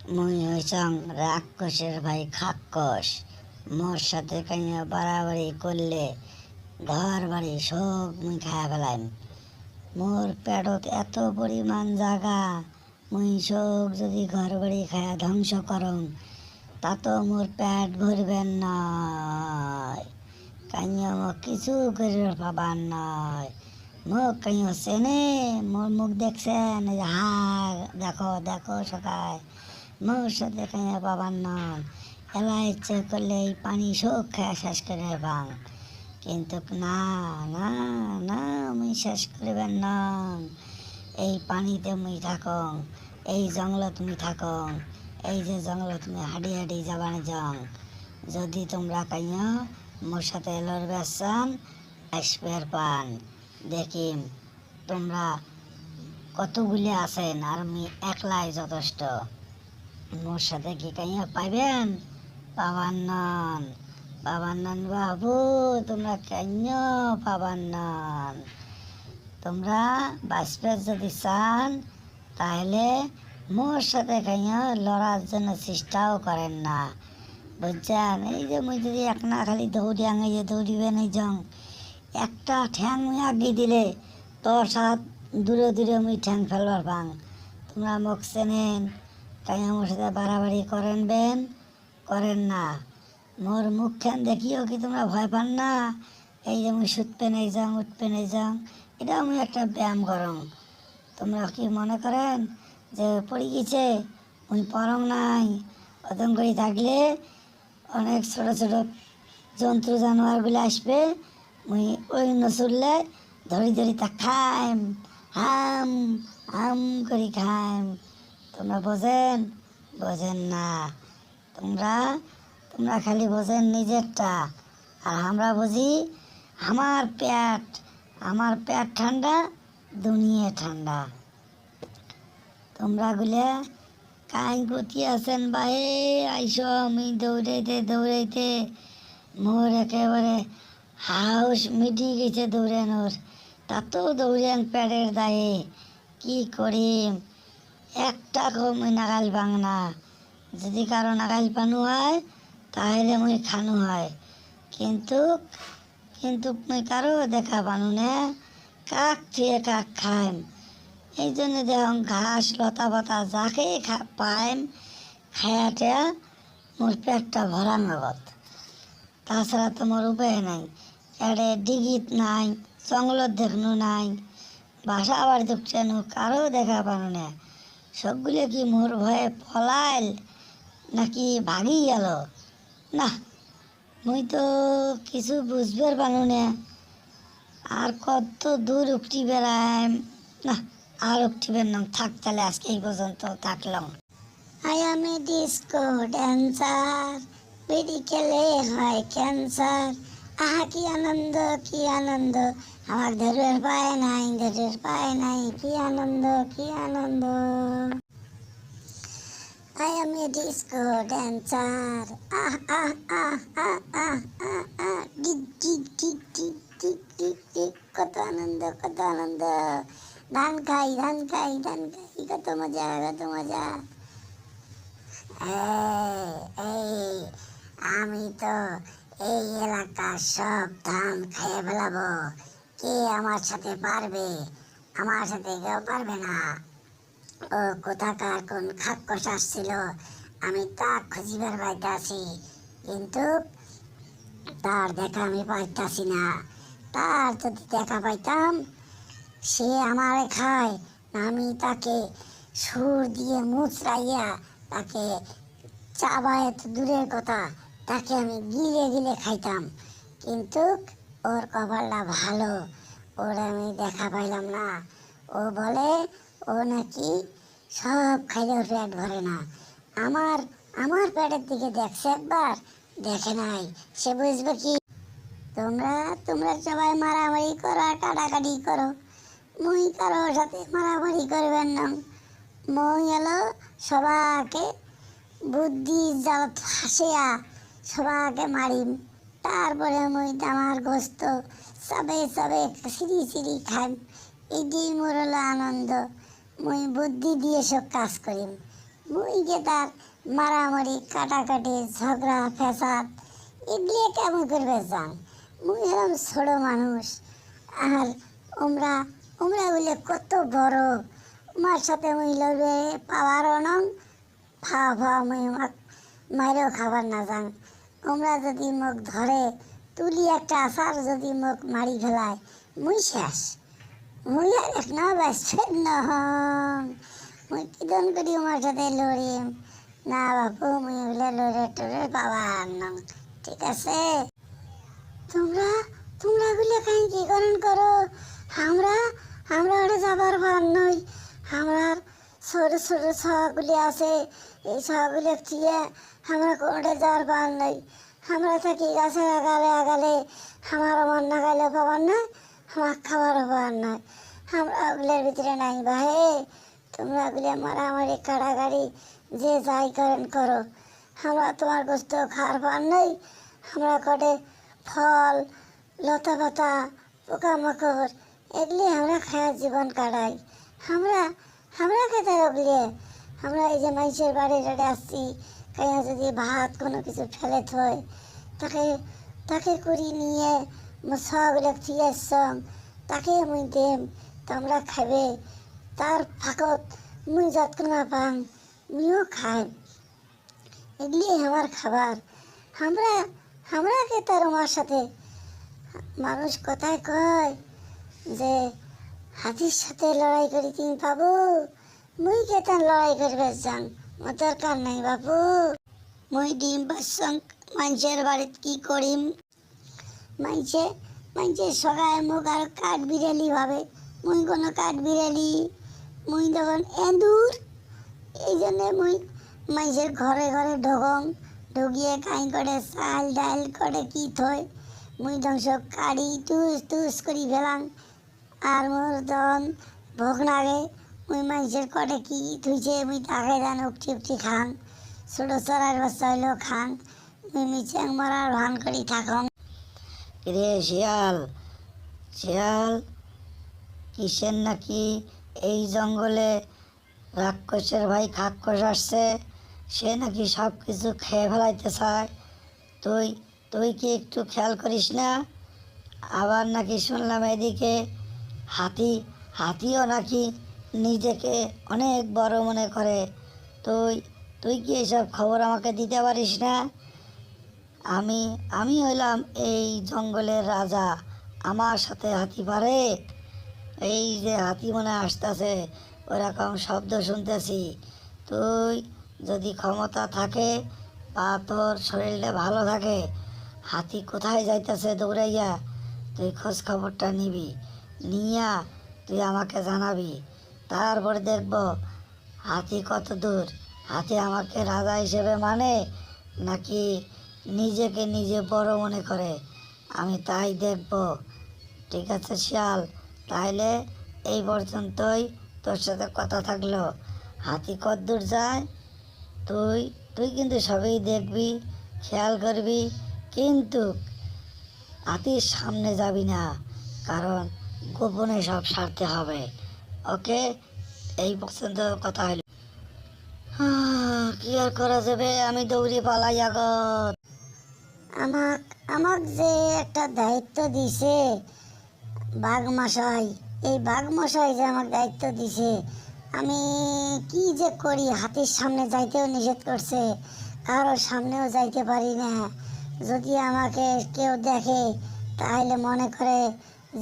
মুই হইছং রাক্ষসের ভাই খাক্কস। মোর সাথে কাইয়া বাড়াবাড়ি করলে ঘর বাড়ি সব মুই খায়া ফেলাইম। মোর পেটত এত পরিমাণ জাগা, মুই সব যদি ঘর বাড়ি খায়া ধ্বংস করং তা তো মোর পেট ভরবেন নয়। কাইয়া মোক কিছু করে পাবার নয়। মুখ কাইয়া চেনে, মোর মুখ দেখছেন, এই যে হা দেখো দেখো সকায় মোর সাথে কাইয়া পাবার নয়। এলা ইচ্ছে করলে এই পানি সব খায়া শেষ করে ভাঙ, কিন্তু না না না, মুই শেষ করিবেন না। এই পানিতে মুই থাকং, এই জঙ্গলত মুই থাকং, এই যে জঙ্গলত মুই হাঁটি হাঁটি যাবান যাং। যদি তোমরা কাইয়া মোর সাথে লড়বে চান, আসবের পান দেখিম তোমরা কতগুলি আছেন, আর আমি একলাই যথেষ্ট। মোর সাথে কি কাইয়া পাইবেন? পাবার নন, পাবার নন বাবু, তোমরা কেন পাবার নন? তোমরা বাঁচবে যদি চান তাহলে মোর সাথে কাইয়া লড়ার জন্য চেষ্টাও করেন না, বুঝছেন? এই যে মুই যদি এক না খালি দৌড়ি আঙে যে দৌড়িবেন এই জং, একটা ঠ্যাং মুই আগে দিলে তোর সাথ দূরে দূরে মুই ঠ্যাং ফেলবার পাং। তোমরা মুখ চেনেন, তাই আমার সাথে বাড়াবাড়ি করেন করেন না। মোর মুখখান দেখিও কি তোমরা ভয় পান না? এই যে মুই শুতপে নেই যাং, উঠপে নেই যাং, এটা আমি একটা ব্যায়াম করং। তোমরা কি মনে করেন যে পড়ে গেছে মুই পরং নাই? অতন করে থাকলে অনেক ছোট ছোট জন্তু জানোয়ারগুলো আসবে, মুই ওই নচুরলে ধরি ধরি তা খাইম, হাম হাম করে খাইম। তোমরা বোঝেন? বোঝেন না। তোমরা তোমরা খালি বোঝেন নিজেরটা, আর আমরা বুঝি আমার পেট ঠান্ডা, দুনিয়া ঠান্ডা। তোমরা গুলে কাই গতি আছেন বাহে আইসো, আমি দৌড়াইতে দৌড়াইতে মোর একেবারে হাউস মিটি গেছে দৌড়ানোর। তাতেও দৌড়ান পেটের দায়ে, কি করিম? একটা মুই নাগাল পাং না। যদি কারো নাগাল পানু হয় তাহলে মুই খানু হয়, কিন্তু কিন্তু মুই কারো দেখা পানু না। কাক থুয়ে কাক খাইম। এই জন্য দেখুন ঘাস লতা পাতা যাকে পাইম খায়াটা মোর পেটটা ভরাঙ্গত। তাছাড়া তো মোর উপায় নাই। এড়ে ডিগিত নাই, জঙ্গলত দেখনু নাই, বাসা আবার দেখছেনু, কারো দেখা পানু না। সবগুলো কি মোর ভয়ে পলাইল নাকি ভাগি গেল? না, মুই তো কিছু বুঝবার পানু না। আর কত দূর উঠি বেড়াইম? না, আর উঠিবেন না, থাক তাহলে আজকে এই পর্যন্ত থাকলাম। I M A disco dancer, বিড়ি খেলে হয় ক্যান্সার। আহা কি আনন্দ কি আনন্দ, আমার ধরের পায় নাই, ধরের পায় নাই, কি আনন্দ কি আনন্দ। I am a disco dancer. Ah ah ah ah ah ah ah. Dig dig dig dig dig dig dig. কত আনন্দ কত আনন্দ। ধান খাই ধান খাই ধান খাই, কত মজা কত মজা। এই আমি তো এই এলাকার সব ধান খেয়ে ফেলাবো। কে আমার সাথে পারবে? আমার সাথে কেউ পারবে না। ও কোথাকার কোন খাক্কস আসছিল, আমি তা খুঁজিবার পাইতাছি, কিন্তু তার দেখা আমি পাইতাছি না। তার যদি দেখা পাইতাম, সে আমারে খায়, আমি তাকে সুর দিয়ে মুচড়াইয়া তাকে চাবায় তো দূরের কথা, তাকে আমি গিলে গিলে খাইতাম। কিন্তু ওর কপালটা ভালো, ওর আমি দেখা পাইলাম না। ও বলে ও নাকি সব খাইলেও পেট ভরে না। আমার আমার পেটের দিকে দেখছে একবার, দেখে নাই, সে বুঝবে কি? তোমরা তোমরা সবাই মারামারি করো আর কাটাকাটি করো, মুই কারোর সাথে মারামারি করবেন না। মই এলো সবাকে বুদ্ধি জাল ফাঁসিয়া সবাকে মারিম, তারপরে মুই আমার গোস্ত সবে সবে সিঁড়ি সিঁড়ি খাইম। এটি মোর হলো আনন্দ। মুই বুদ্ধি দিয়ে সব কাজ করিম, মুই যে তার মারামারি কাটাকাটি ঝগড়া ফ্যাসাদ এগুলি কেমন করবে যান? মুই এরম ছোট মানুষ, আর ওমরা ওমরা বলে কত বড়, উমার সাথে মুই লড়বে পাওয়ারও নং, খাওয়া খাওয়া মুই মাইরেও খাবার না যান। ওমরা যদি মুখ ধরে তুলি একটা আসার যদি মুখ মারি ফেলায়, মুই শেষ। মুই আর এক না ব্যস্ত নহং, মুই কিদন করি উমার সাথে লড়িম না বাপু, মুই বলে লড়ে টড়ে পাওয়ার নং, ঠিক আছে? তোমরা তোমরা গুলো কাই কি করেন করো? আমরা আমরা ওটা যাবার ভার নই। আমার ছোট ছোট ছাগুলি আছে, এই ছাগুলি দিয়ে আমরা কোনোটা যাওয়ার পার নাই। আমরা থাকি গাছের আগালে আগালে, আমার মন না গাইলে পাবার নয়, আমার খাবারও পাবার নয়। আমরা ওগুলোর ভিতরে নাই ভাই, তোমরা ওগুলো মারামারি কাড়াকাড়ি যে যাই করেন করো, আমরা তোমার গোস্ত খাওয়ার পার নই। আমরা কটে ফল লতা পাতা পোকামাকড় এগুলি আমরা খাওয়ার জীবন কাটাই। আমরা আমরা খেতে ওগুলি, আমরা এই যে মানুষের বাড়ি টাড়ি আসছি, কাইয়া যদি ভাত কোনো কিছু ফেলে থয়, তাকে তাকে করি নিয়ে মশাগুলো থিয়ে আসছং, তাকে মুই দেম, তোমরা খাবে। তার ফাঁকত মুই যতক্ষণ পাং মুইও খাই, এগুলি আমার খাবার। আমরা আমরা খেতে আমার সাথে মানুষ কথায় কয় যে হাতির সাথে লড়াই করি তুমি পাবো, মুই কেতান লড়াই করবে যান, মোর দরকার নাই বাবু। মুই ডিম বাসং মানুষের বাড়িতে কি করিম? মানুষে মানুষে সগায় মুখ আর কাঠ বিড়ালি ভাবে, মুই কোনো কাঠ বিড়ালি, মুই তখন এঁদুর। এই জন্যে মুই মানুষের ঘরে ঘরে ঢোকং, ঢুকিয়ে কাই করে চাল ডাল করে কি থয়, মুই তখন সব কাড়ি টুস টুস করি ফেলাং। আর মোর তখন ভোগ লাগে, মুই মানুষের কটে কি থুইছে মুই তাকে দেন উঠি উঠি খাং, ছোটো চড়ার বাচ্চা হইলেও খাং, মুই মিচেং মরার ভান করি থাকং। রে শিয়াল শিয়াল, কিসের নাকি এই জঙ্গলে রাক্ষসের ভাই খাক্ষস আসছে, সে নাকি সব কিছু খেয়ে ফেলাইতে চায়। তুই তুই কি একটু খেয়াল করিস না? আবার নাকি শুনলাম এদিকে হাতিও নাকি নিজেকে অনেক বড় মনে করে। তুই তুই কি এসব খবর আমাকে দিতে পারিস না? আমি আমি হইলাম এই জঙ্গলের রাজা, আমার সাথে হাতি পারে? এই যে হাতি মনে আসতেছে, ওরকম শব্দ শুনতেছি। তুই যদি ক্ষমতা থাকে বা তোর শরীরটা ভালো থাকে, হাতি কোথায় যাইতেছে দৌড়াইয়া, তুই খোঁজ খবরটা নিবি, নিয়া তুই আমাকে জানাবি। তারপরে দেখব হাতি কত দূর, হাতি আমাকে রাজা হিসেবে মানে নাকি নিজেকে নিজে বড় মনে করে, আমি তাই দেখব। ঠিক আছে শিয়াল, তাইলে এই পর্যন্তই তোর সাথে কথা থাকলো। হাতি কত দূর যায় তুই তুই কিন্তু সবই দেখবি, খেয়াল করবি, কিন্তু হাতির সামনে যাবি না, কারণ গোপনে সব সারতে হবে। ওকে, এই পর্যন্ত কথা হলো। কি আর করা যাবে, আমি দৌড়ি পালাই আগত। আমাক যে একটা দায়িত্ব দিছে বাঘ মশাই, এই বাঘ মশাই যে আমার দায়িত্ব দিছে, আমি কি যে করি? হাতির সামনে যাইতেও নিষেধ করছে, কারোর সামনেও যাইতে পারি না। যদি আমাকে কেউ দেখে তাহলে মনে করে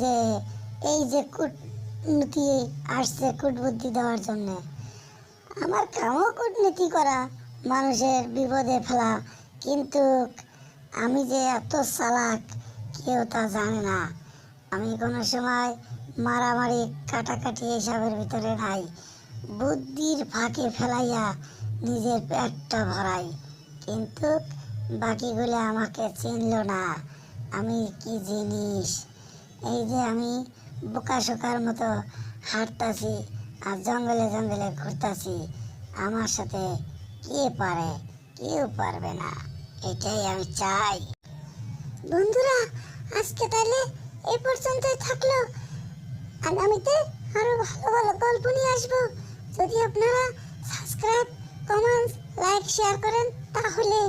যে এই যে কূটনীতি আসছে কূটবুদ্ধি দেওয়ার জন্যে। আমার কামও কূটনীতি করা, মানুষের বিপদে ফেলা, কিন্তু আমি যে এত চালাক কেউ তা জানে না। আমি কোনো সময় মারামারি কাটাকাটি এসবের ভিতরে নাই, বুদ্ধির ফাঁকে ফেলাইয়া নিজের পেটটা ভরাই, কিন্তু বাকিগুলো আমাকে চিনল না, আমি কি জিনিস। এই যে আমি বোকাশোকার মতো হাঁটতাছি আর জঙ্গলে জঙ্গলে ঘুরতাছি, আমার সাথে কে পারে? কেউ পারবে না, এটাই আমি চাই। বন্ধুরা, আজকে তাহলে এই পর্যন্তই থাকলো, আগামীতে আরো ভালো ভালো গল্প নিয়ে আসবো। যদি আপনারা সাবস্ক্রাইব কমেন্টস লাইক শেয়ার করেন তাহলে